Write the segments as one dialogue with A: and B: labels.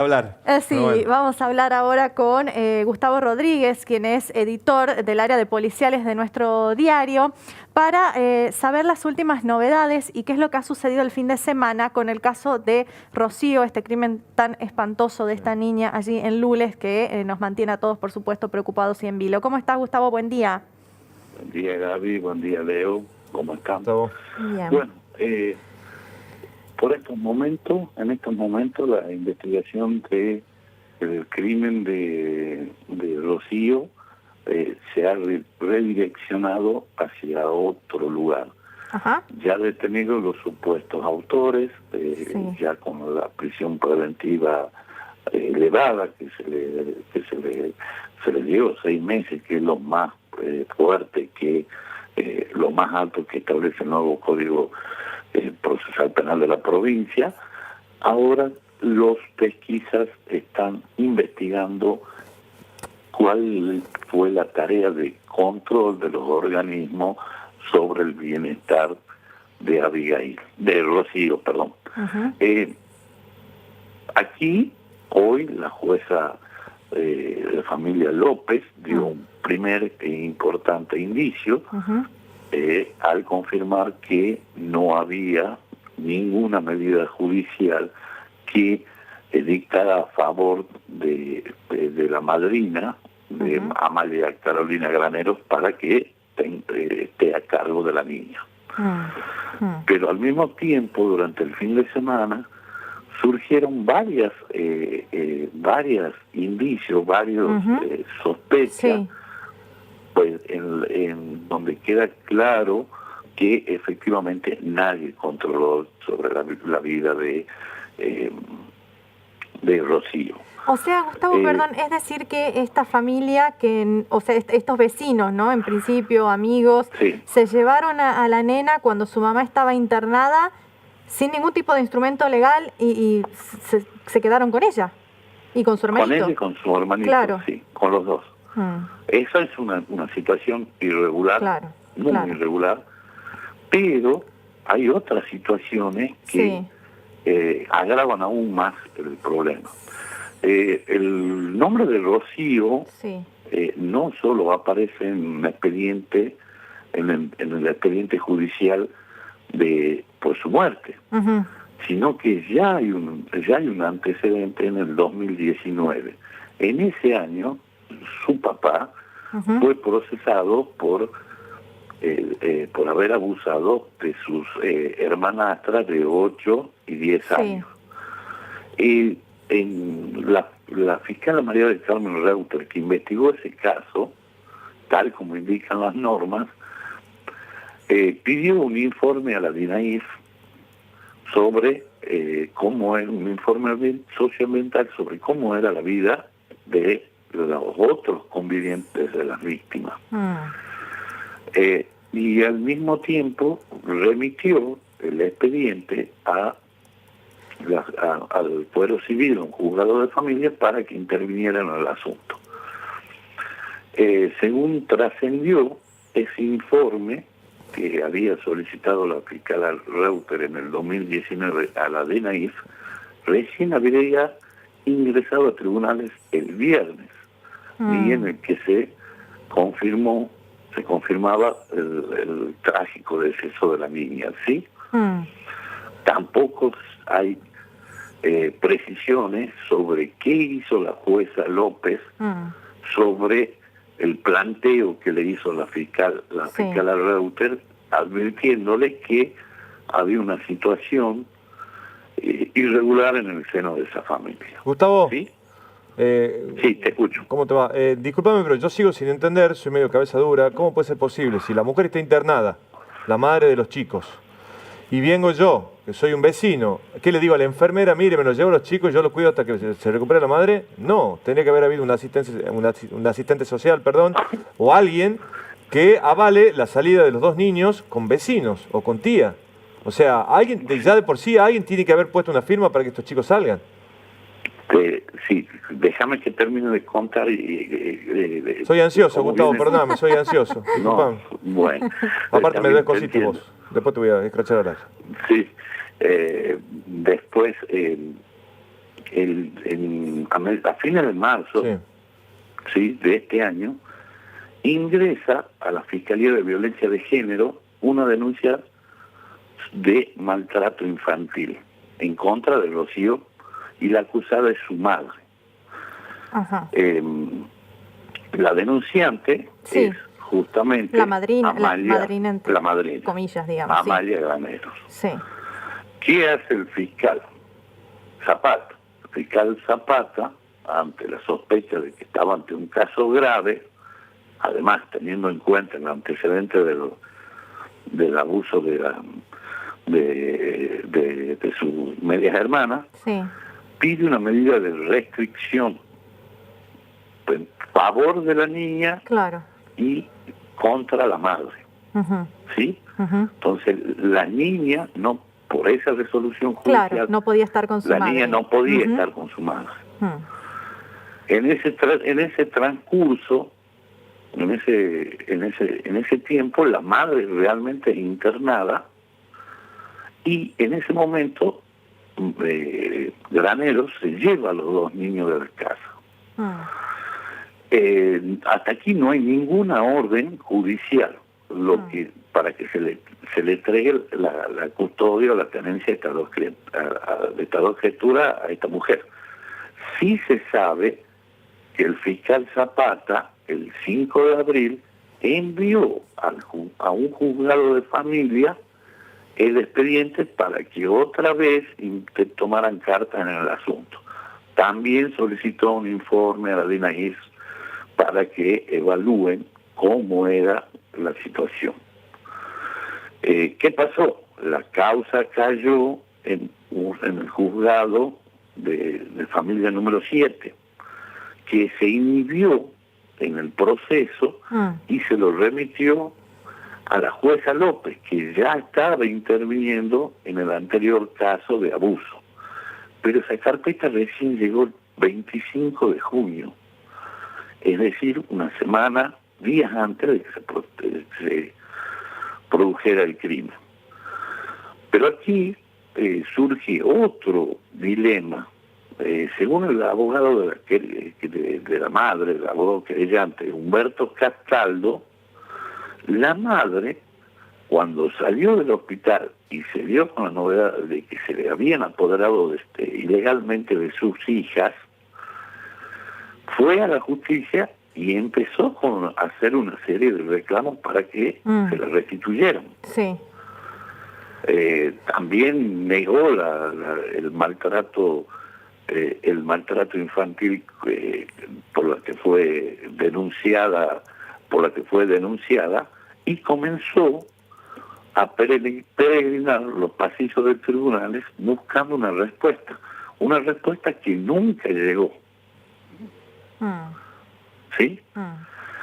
A: Hablar.
B: Sí,
A: Bueno.
B: vamos a hablar ahora con Gustavo Rodríguez, quien es editor del área de policiales de nuestro diario, para saber las últimas novedades y qué es lo que ha sucedido el fin de semana con el caso de Rocío, este crimen tan espantoso de esta niña allí en Lules, que nos mantiene a todos, por supuesto, preocupados y en vilo. ¿Cómo estás, Gustavo? Buen día.
C: Buen día, Gaby. Buen día, Leo. ¿Cómo están?
A: Gustavo.
B: Bien.
C: Bueno, en estos momentos, la investigación del crimen de Rocío se ha redireccionado hacia otro lugar.
B: Ajá.
C: Ya detenidos los supuestos autores,
B: Sí.
C: ya con la prisión preventiva elevada que se le dio 6 meses, que es lo más fuerte, que lo más alto que establece el nuevo Código Procesal Penal de la provincia. Ahora los pesquisas están investigando cuál fue la tarea de control de los organismos sobre el bienestar de Rocío, perdón.
B: Uh-huh.
C: Aquí, hoy, la jueza de la familia López dio un primer e importante indicio
B: Uh-huh.
C: al confirmar que no había ninguna medida judicial que dictara a favor de la madrina, de Amalia Carolina Graneros, para que esté a cargo de la niña. Pero al mismo tiempo, durante el fin de semana, surgieron varios indicios, sospechas,
B: Sí.
C: pues en donde queda claro que efectivamente nadie controló sobre la vida de Rocío.
B: O sea, Gustavo, perdón, es decir que esta familia, o sea, estos vecinos, ¿no? En principio, amigos,
C: Sí.
B: se llevaron a la nena cuando su mamá estaba internada sin ningún tipo de instrumento legal y se quedaron con ella y con su hermanito.
C: Con ella y con su hermanito,
B: Claro.
C: sí, con los dos. Esa es una situación irregular,
B: Claro,
C: muy
B: claro.
C: irregular, pero hay otras situaciones que agravan aún más el problema. El nombre de Rocío
B: Sí.
C: no solo aparece en un expediente, en el expediente judicial por su muerte, sino que ya hay un antecedente en el 2019. En ese año, su papá fue procesado por haber abusado de sus hermanastras de 8 y 10 años. Y en la fiscal María del Carmen Reuter, que investigó ese caso, tal como indican las normas, pidió un informe a la DINAIF sobre cómo era un informe socioambiental sobre cómo era la vida de los otros convivientes de las víctimas. Y al mismo tiempo remitió el expediente al Fuero Civil, un juzgado de familia, para que intervinieran en el asunto. Según trascendió, ese informe que había solicitado la fiscal Reuter en el 2019 a la DINAIF, recién habría ingresado a tribunales el viernes, y en el que se confirmaba el trágico deceso de la niña, ¿sí? Tampoco hay precisiones sobre qué hizo la jueza López sobre el planteo que le hizo la fiscal Reuter, advirtiéndole que había una situación irregular en el seno de esa familia.
A: Gustavo.
C: ¿Sí? Sí, te escucho.
A: ¿Cómo te va? Discúlpame, pero yo sigo sin entender, soy medio cabeza dura. ¿Cómo puede ser posible si la mujer está internada, la madre de los chicos, y vengo yo, que soy un vecino, ¿qué le digo a la enfermera? Mire, me los llevo a los chicos, yo los cuido hasta que se recupere la madre. No, tendría que haber habido un asistente social, o alguien que avale la salida de los dos niños con vecinos o con tía. O sea, alguien ya de por sí alguien tiene que haber puesto una firma para que estos chicos salgan.
C: Sí, déjame que termine de contar.
A: Soy ansioso, Gustavo, perdóname, soy ansioso.
C: No, bueno.
A: Aparte me debes cositas vos. Después te voy a escrachar al aire.
C: Sí. Después, a fines de marzo,
A: Sí.
C: ¿sí?, de este año, ingresa a la Fiscalía de Violencia de Género una denuncia de maltrato infantil en contra de Rocío, y la acusada es su madre.
B: Ajá.
C: La denunciante
B: Sí.
C: es justamente
B: La madrina,
C: Amalia,
B: entre
C: la madrina,
B: comillas, digamos.
C: Amalia Graneros.
B: Sí.
C: ¿Qué hace el fiscal Zapata? El fiscal Zapata, ante la sospecha de que estaba ante un caso grave, además teniendo en cuenta el antecedente del abuso de sus medias hermanas,
B: Sí.
C: pide una medida de restricción en favor de la niña
B: Claro.
C: y contra la madre.
B: Ujú.
C: ¿Sí?
B: Ujú.
C: Entonces, la niña, no, por esa resolución judicial,
B: Claro, no podía estar con su
C: la
B: madre.
C: niña no podía
B: Ujú.
C: estar con su madre.
B: Mm.
C: En ese transcurso, en ese tiempo, la madre realmente es internada, y en ese momento Graneros se lleva a los dos niños de la casa.
B: Mm.
C: Hasta aquí no hay ninguna orden judicial para que se le entregue la custodia o la tenencia de estas dos criaturas a esta mujer. Sí se sabe que el fiscal Zapata, el 5 de abril, envió a un juzgado de familia el expediente para que otra vez tomaran cartas en el asunto. También solicitó un informe a la DINAIS para que evalúen cómo era la situación. ¿Qué pasó? La causa cayó en el juzgado de familia número 7, que se inhibió en el proceso y se lo remitió a la jueza López, que ya estaba interviniendo en el anterior caso de abuso. Pero esa carpeta recién llegó el 25 de junio, es decir, una semana, días antes de que se produjera el crimen. Pero aquí surge otro dilema. Según el abogado de la madre, el abogado querellante, Humberto Castaldo, la madre, cuando salió del hospital y se dio con la novedad de que se le habían apoderado ilegalmente de sus hijas, fue a la justicia y empezó a hacer una serie de reclamos para que se la restituyeran.
B: Sí.
C: También negó el maltrato infantil por la que fue denunciada, y comenzó a peregrinar los pasillos de tribunales buscando una respuesta que nunca llegó. ¿Sí?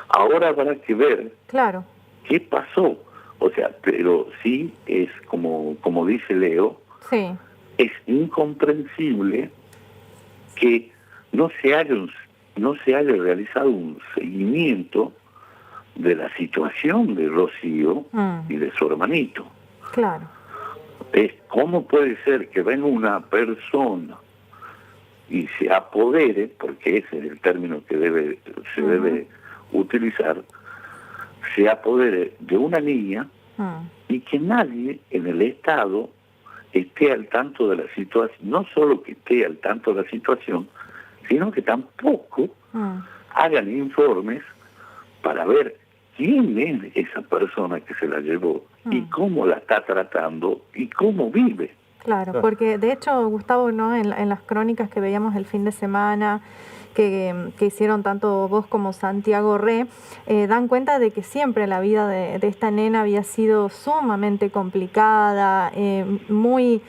C: Ahora habrá que ver,
B: claro,
C: qué pasó. O sea, pero sí es como dice Leo,
B: sí,
C: es incomprensible que no se haya realizado un seguimiento de la situación de Rocío y de su hermanito.
B: claro.
C: ¿Cómo puede ser que venga una persona y se apodere, porque ese es el término que se debe utilizar, se apodere de una niña y que nadie en el Estado esté al tanto de la situación, no solo que esté al tanto de la situación, sino que tampoco hagan informes para ver quién es esa persona que se la llevó y cómo la está tratando y cómo vive.
B: Claro, porque de hecho, Gustavo, ¿no? En las crónicas que veíamos el fin de semana, que hicieron tanto vos como Santiago Re, dan cuenta de que siempre la vida de esta nena había sido sumamente complicada, muy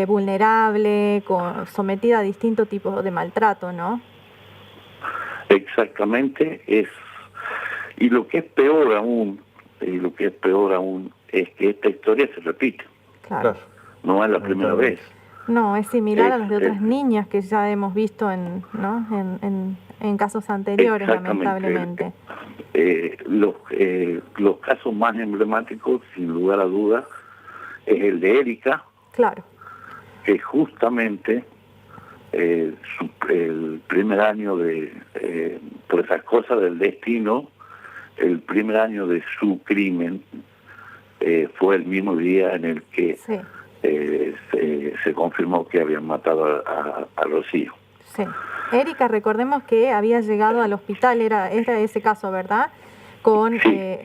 B: vulnerable, sometida a distintos tipos de maltrato, ¿no?
C: Exactamente, y lo que es peor aún, es que esta historia se repite.
B: Claro.
C: No es la primera vez.
B: No, es similar a las de otras niñas que ya hemos visto en casos anteriores, lamentablemente.
C: Los casos más emblemáticos, sin lugar a dudas, es el de Erika,
B: claro,
C: que justamente el primer año por esas cosas del destino, el primer año de su crimen fue el mismo día en el que
B: sí.
C: Se confirmó que habían matado a Rocío.
B: Sí. Erika, recordemos que había llegado al hospital, era ese caso, ¿verdad? Con
C: Sí.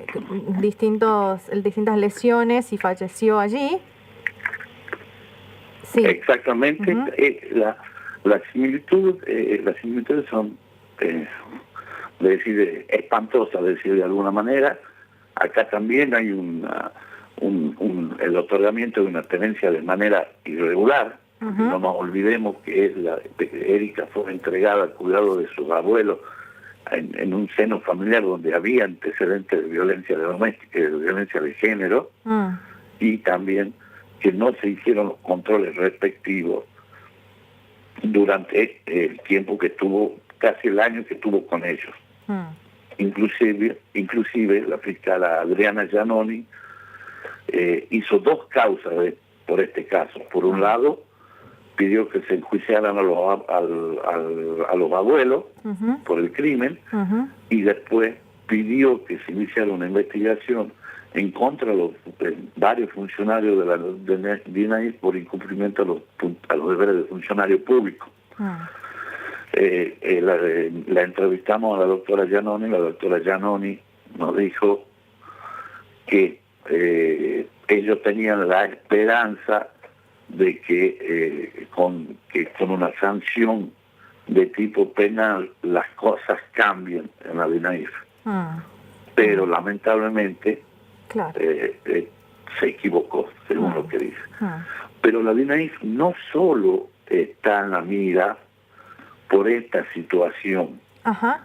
B: distintas lesiones y falleció allí. Sí.
C: Exactamente.
B: Uh-huh.
C: Las similitudes son espantosas, decir de alguna manera. Acá también hay el otorgamiento de una tenencia de manera irregular.
B: Uh-huh.
C: No nos olvidemos que Erika fue entregada al cuidado de sus abuelos en un seno familiar donde había antecedentes de violencia doméstica y de violencia de género, y también que no se hicieron los controles respectivos durante el tiempo que estuvo, casi el año que estuvo con ellos. Inclusive la fiscal Adriana Giannoni hizo 2 causas por este caso. Por un lado, pidió que se enjuiciaran a los abuelos uh-huh. por el crimen, uh-huh. y después pidió que se iniciara una investigación en contra de varios funcionarios de la DINAIF por incumplimiento a los deberes de funcionario público. Uh-huh. La entrevistamos a la doctora Giannoni. La doctora Giannoni nos dijo que ellos tenían la esperanza de que con una sanción de tipo penal las cosas cambien en la DINAIF. Pero lamentablemente
B: claro.
C: Se equivocó, según lo que dice. Pero la DINAIF no solo está en la mira por esta situación. Ajá.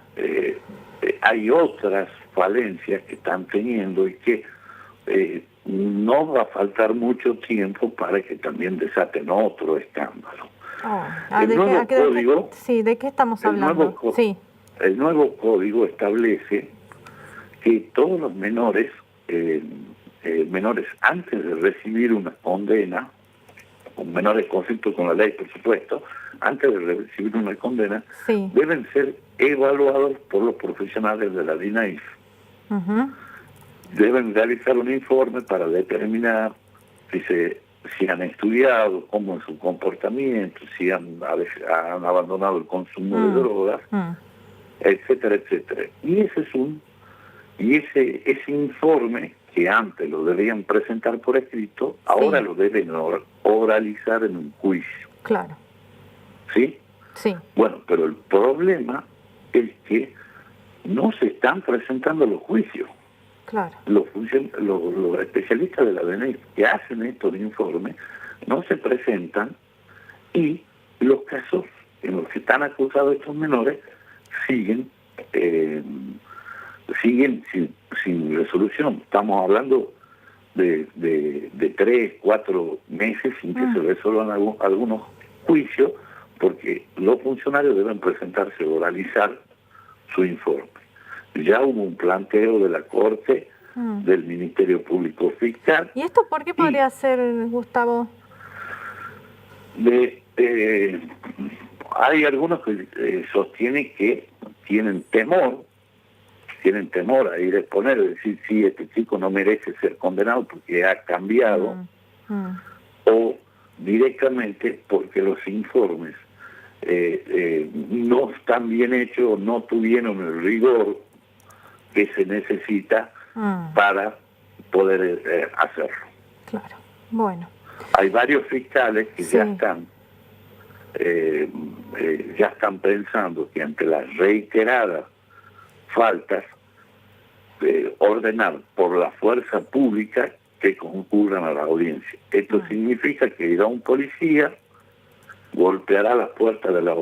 C: Hay otras falencias que están teniendo y que no va a faltar mucho tiempo para que también desaten otro escándalo.
B: ¿De qué estamos hablando?
C: El nuevo código establece que todos los menores antes de recibir una condena, con menores conflictos con la ley, por supuesto, antes de recibir una condena, sí. deben ser evaluados por los profesionales de la DINAIF. Uh-huh. Deben realizar un informe para determinar si han estudiado, cómo es su comportamiento, si han abandonado el consumo de drogas, etcétera, etcétera. Y ese informe, que antes lo debían presentar por escrito, ahora lo deben oralizar en un juicio.
B: Claro.
C: ¿Sí?
B: Sí.
C: Bueno, pero el problema es que no se están presentando los juicios.
B: Claro.
C: Los especialistas de la DINAIF que hacen estos informes no se presentan, y los casos en los que están acusados estos menores siguen sin resolución. Estamos hablando de 3, 4 meses sin que se resuelvan algunos juicios, porque los funcionarios deben presentarse o oralizar su informe. Ya hubo un planteo de la Corte, del Ministerio Público Fiscal.
B: ¿Y esto por qué podría ser, Gustavo?
C: Hay algunos que sostienen que tienen temor a ir a exponer, es decir, si este chico no merece ser condenado porque ha cambiado, o directamente porque los informes no están bien hechos o no tuvieron el rigor que se necesita para poder hacerlo.
B: Claro, bueno.
C: Hay varios fiscales que ya están pensando que ante las reiteradas faltas, ordenar por la fuerza pública que concurran a la audiencia. Esto significa que irá un policía, golpeará la puerta de la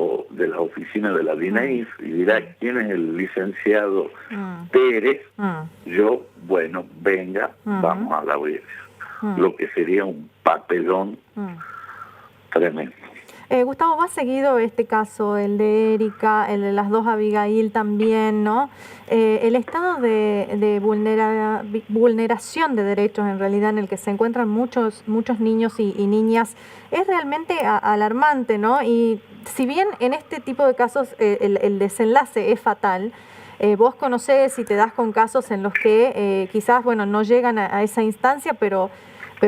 C: oficina de la DINAIF y dirá: ¿quién es el licenciado Pérez? Yo, bueno, venga, vamos a la audiencia. Lo que sería un papelón tremendo.
B: Gustavo, ¿va seguido este caso, el de Erika, el de las dos Abigail también, ¿no? El estado de vulneración de derechos en realidad en el que se encuentran muchos niños y niñas es realmente alarmante, ¿no? Y si bien en este tipo de casos el desenlace es fatal, vos conocés y te das con casos en los que quizás, bueno, no llegan a esa instancia, pero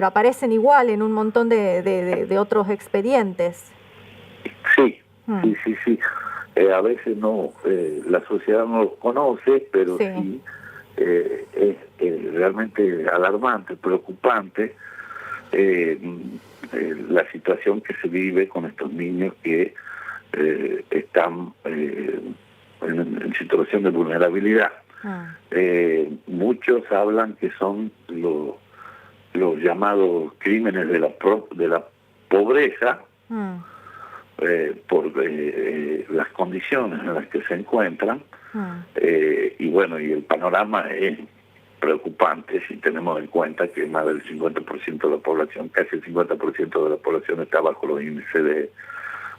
B: aparecen igual en un montón de otros expedientes.
C: Sí, sí. A veces no, la sociedad no los conoce, pero sí, es realmente alarmante, preocupante la situación que se vive con estos niños que están en situación de vulnerabilidad. Muchos hablan que son los llamados crímenes de la pobreza, por las condiciones en las que se encuentran, y bueno, y el panorama es preocupante si tenemos en cuenta que más del 50% de la población, casi el 50% de la población está bajo los índices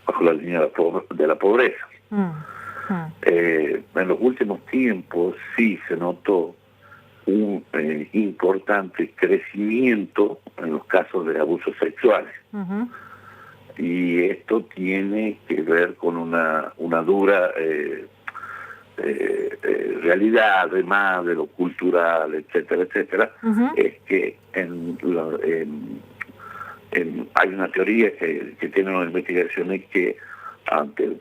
C: bajo la línea de la pobreza. En los últimos tiempos sí se notó un importante crecimiento en los casos de abusos sexuales. Y esto tiene que ver con una dura realidad, además de lo cultural, etcétera, es que hay una teoría que tienen las investigaciones que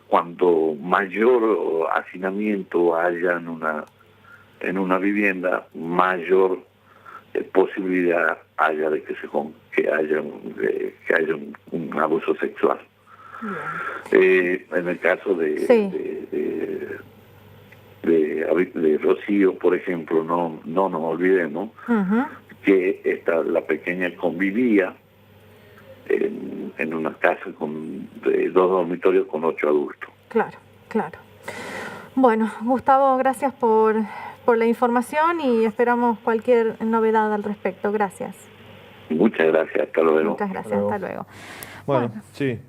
C: cuando mayor hacinamiento haya en una vivienda, mayor posibilidad haya de que haya un abuso sexual. En el caso de Rocío, por ejemplo, no nos olvidemos que la pequeña convivía en una casa de 2 dormitorios con 8 adultos.
B: Claro. Bueno, Gustavo, gracias por la información y esperamos cualquier novedad al respecto. Gracias.
C: Muchas gracias, hasta luego.
B: Muchas gracias, hasta luego.
A: Bueno, sí.